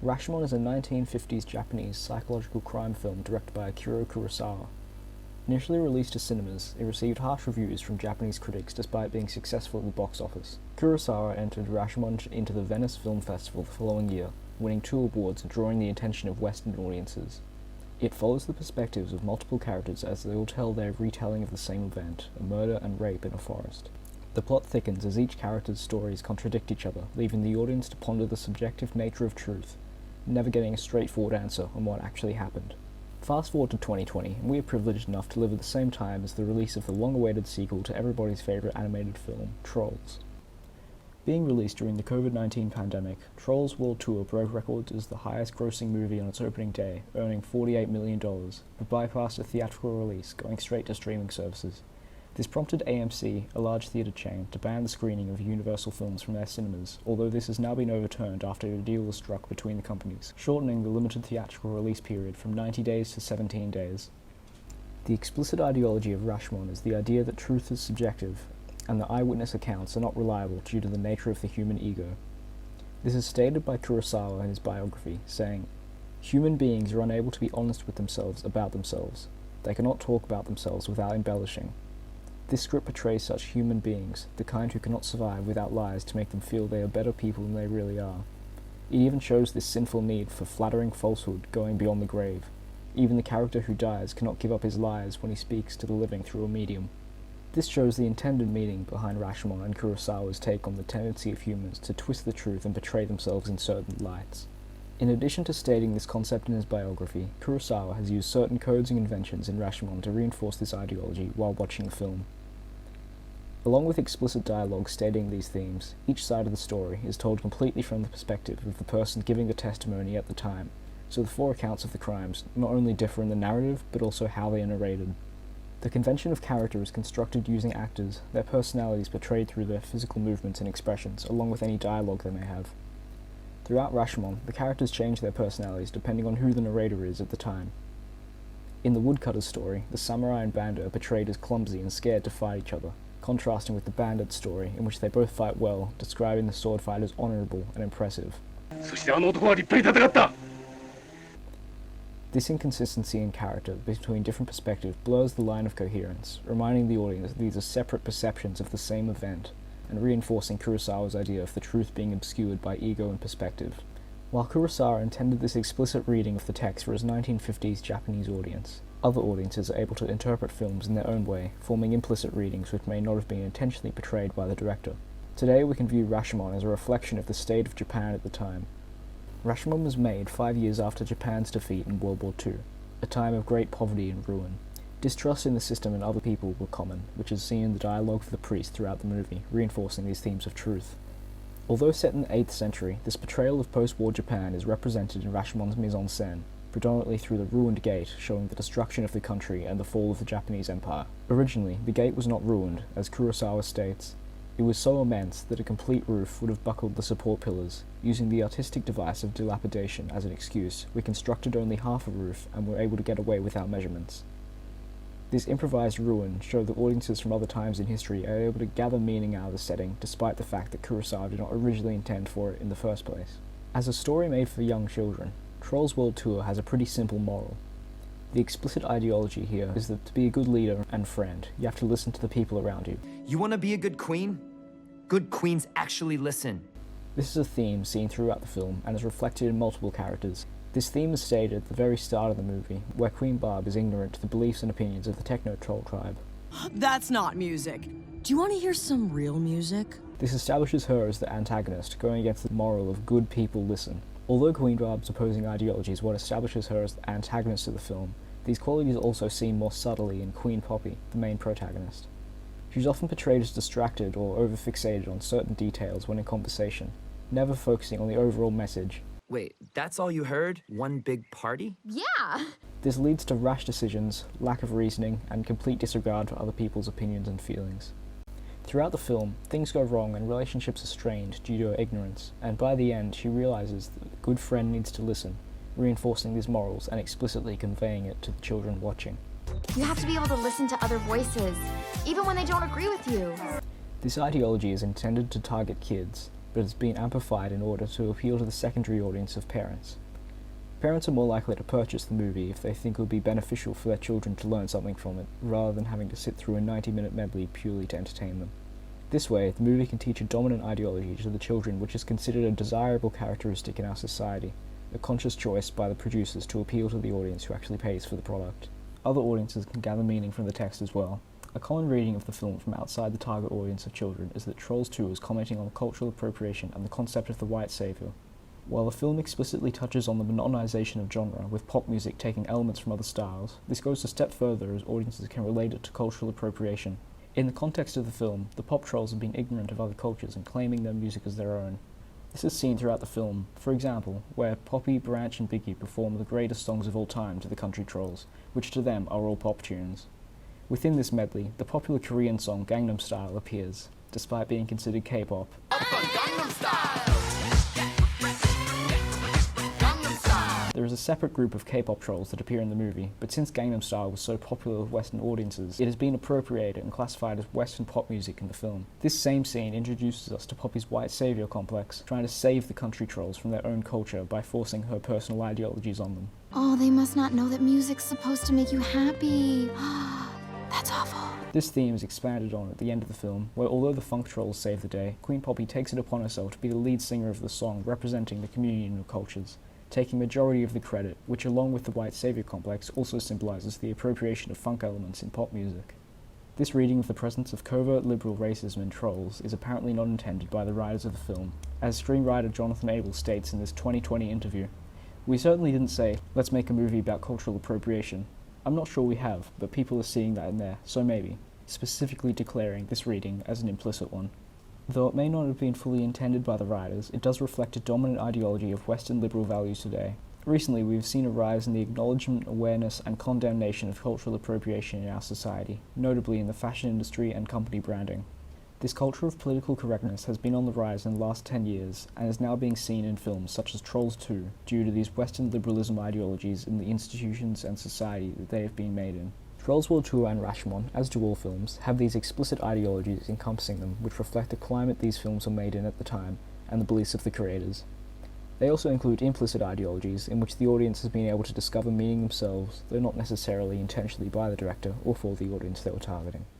Rashomon is a 1950s Japanese psychological crime film directed by Akira Kurosawa. Initially released to cinemas, it received harsh reviews from Japanese critics despite being successful at the box office. Kurosawa entered Rashomon into the Venice Film Festival the following year, winning 2 awards and drawing the attention of Western audiences. It follows the perspectives of multiple characters as they all tell their retelling of the same event, a murder and rape in a forest. The plot thickens as each character's stories contradict each other, leaving the audience to ponder the subjective nature of truth, never getting a straightforward answer on what actually happened. Fast forward to 2020, and we are privileged enough to live at the same time as the release of the long-awaited sequel to everybody's favourite animated film, Trolls. Being released during the COVID-19 pandemic, Trolls World Tour broke records as the highest-grossing movie on its opening day, earning $48 million, but bypassed a theatrical release, going straight to streaming services. This prompted AMC, a large theatre chain, to ban the screening of Universal films from their cinemas, although this has now been overturned after a deal was struck between the companies, shortening the limited theatrical release period from 90 days to 17 days. The explicit ideology of Rashomon is the idea that truth is subjective, and that eyewitness accounts are not reliable due to the nature of the human ego. This is stated by Kurosawa in his biography, saying, "Human beings are unable to be honest with themselves about themselves. They cannot talk about themselves without embellishing. This script portrays such human beings, the kind who cannot survive without lies to make them feel they are better people than they really are. It even shows this sinful need for flattering falsehood going beyond the grave. Even the character who dies cannot give up his lies when he speaks to the living through a medium." This shows the intended meaning behind Rashomon and Kurosawa's take on the tendency of humans to twist the truth and portray themselves in certain lights. In addition to stating this concept in his biography, Kurosawa has used certain codes and conventions in Rashomon to reinforce this ideology while watching the film. Along with explicit dialogue stating these themes, each side of the story is told completely from the perspective of the person giving the testimony at the time, so the 4 accounts of the crimes not only differ in the narrative, but also how they are narrated. The convention of character is constructed using actors, their personalities portrayed through their physical movements and expressions, along with any dialogue they may have. Throughout Rashomon, the characters change their personalities depending on who the narrator is at the time. In the woodcutter's story, the samurai and bandit are portrayed as clumsy and scared to fight each other, contrasting with the bandit's story, in which they both fight well, describing the sword fight as honourable and impressive. This inconsistency in character between different perspectives blurs the line of coherence, reminding the audience that these are separate perceptions of the same event, and reinforcing Kurosawa's idea of the truth being obscured by ego and perspective. While Kurosawa intended this explicit reading of the text for his 1950s Japanese audience, other audiences are able to interpret films in their own way, forming implicit readings which may not have been intentionally portrayed by the director. Today we can view Rashomon as a reflection of the state of Japan at the time. Rashomon was made 5 years after Japan's defeat in World War II, a time of great poverty and ruin. Distrust in the system and other people were common, which is seen in the dialogue of the priest throughout the movie, reinforcing these themes of truth. Although set in the 8th century, this portrayal of post-war Japan is represented in Rashomon's mise-en-scène, predominantly through the ruined gate, showing the destruction of the country and the fall of the Japanese Empire. Originally, the gate was not ruined, as Kurosawa states. It was so immense that a complete roof would have buckled the support pillars. Using the artistic device of dilapidation as an excuse, we constructed only half a roof and were able to get away without measurements. This improvised ruin showed that audiences from other times in history are able to gather meaning out of the setting, despite the fact that Kurosawa did not originally intend for it in the first place. As a story made for young children, Trolls World Tour has a pretty simple moral. The explicit ideology here is that to be a good leader and friend, you have to listen to the people around you. You want to be a good queen? Good queens actually listen. This is a theme seen throughout the film and is reflected in multiple characters. This theme is stated at the very start of the movie, where Queen Barb is ignorant to the beliefs and opinions of the Techno-Troll tribe. That's not music. Do you want to hear some real music? This establishes her as the antagonist, going against the moral of good people listen. Although Queen Barb's opposing ideology is what establishes her as the antagonist of the film, these qualities are also seen more subtly in Queen Poppy, the main protagonist. She's often portrayed as distracted or over-fixated on certain details when in conversation, never focusing on the overall message. Wait, that's all you heard? One big party? Yeah! This leads to rash decisions, lack of reasoning, and complete disregard for other people's opinions and feelings. Throughout the film, things go wrong and relationships are strained due to her ignorance, and by the end she realizes that a good friend needs to listen, reinforcing these morals and explicitly conveying it to the children watching. You have to be able to listen to other voices, even when they don't agree with you. This ideology is intended to target kids, but it's been amplified in order to appeal to the secondary audience of parents. Parents are more likely to purchase the movie if they think it would be beneficial for their children to learn something from it, rather than having to sit through a 90-minute medley purely to entertain them. This way, the movie can teach a dominant ideology to the children which is considered a desirable characteristic in our society, a conscious choice by the producers to appeal to the audience who actually pays for the product. Other audiences can gather meaning from the text as well. A common reading of the film from outside the target audience of children is that Trolls 2 is commenting on cultural appropriation and the concept of the white saviour. While the film explicitly touches on the monotonization of genre, with pop music taking elements from other styles, this goes a step further as audiences can relate it to cultural appropriation. In the context of the film, the pop trolls have been ignorant of other cultures and claiming their music as their own. This is seen throughout the film, for example, where Poppy, Branch and Biggie perform the greatest songs of all time to the country trolls, which to them are all pop tunes. Within this medley, the popular Korean song Gangnam Style appears, despite being considered K-pop. There is a separate group of K-pop trolls that appear in the movie, but since Gangnam Style was so popular with Western audiences, it has been appropriated and classified as Western pop music in the film. This same scene introduces us to Poppy's white saviour complex, trying to save the country trolls from their own culture by forcing her personal ideologies on them. Oh, they must not know that music's supposed to make you happy. That's awful. This theme is expanded on at the end of the film, where although the funk trolls save the day, Queen Poppy takes it upon herself to be the lead singer of the song representing the communion of cultures, taking majority of the credit, which along with the white saviour complex also symbolises the appropriation of funk elements in pop music. This reading of the presence of covert liberal racism in Trolls is apparently not intended by the writers of the film, as screenwriter Jonathan Abel states in this 2020 interview. "We certainly didn't say, let's make a movie about cultural appropriation. I'm not sure we have, but people are seeing that in there, so maybe," specifically declaring this reading as an implicit one. Though it may not have been fully intended by the writers, it does reflect a dominant ideology of Western liberal values today. Recently, we've seen a rise in the acknowledgement, awareness, and condemnation of cultural appropriation in our society, notably in the fashion industry and company branding. This culture of political correctness has been on the rise in the last 10 years, and is now being seen in films such as Trolls 2, due to these Western liberalism ideologies in the institutions and society that they have been made in. Trolls World Tour and Rashomon, as do all films, have these explicit ideologies encompassing them which reflect the climate these films were made in at the time, and the beliefs of the creators. They also include implicit ideologies, in which the audience has been able to discover meaning themselves, though not necessarily intentionally by the director or for the audience they were targeting.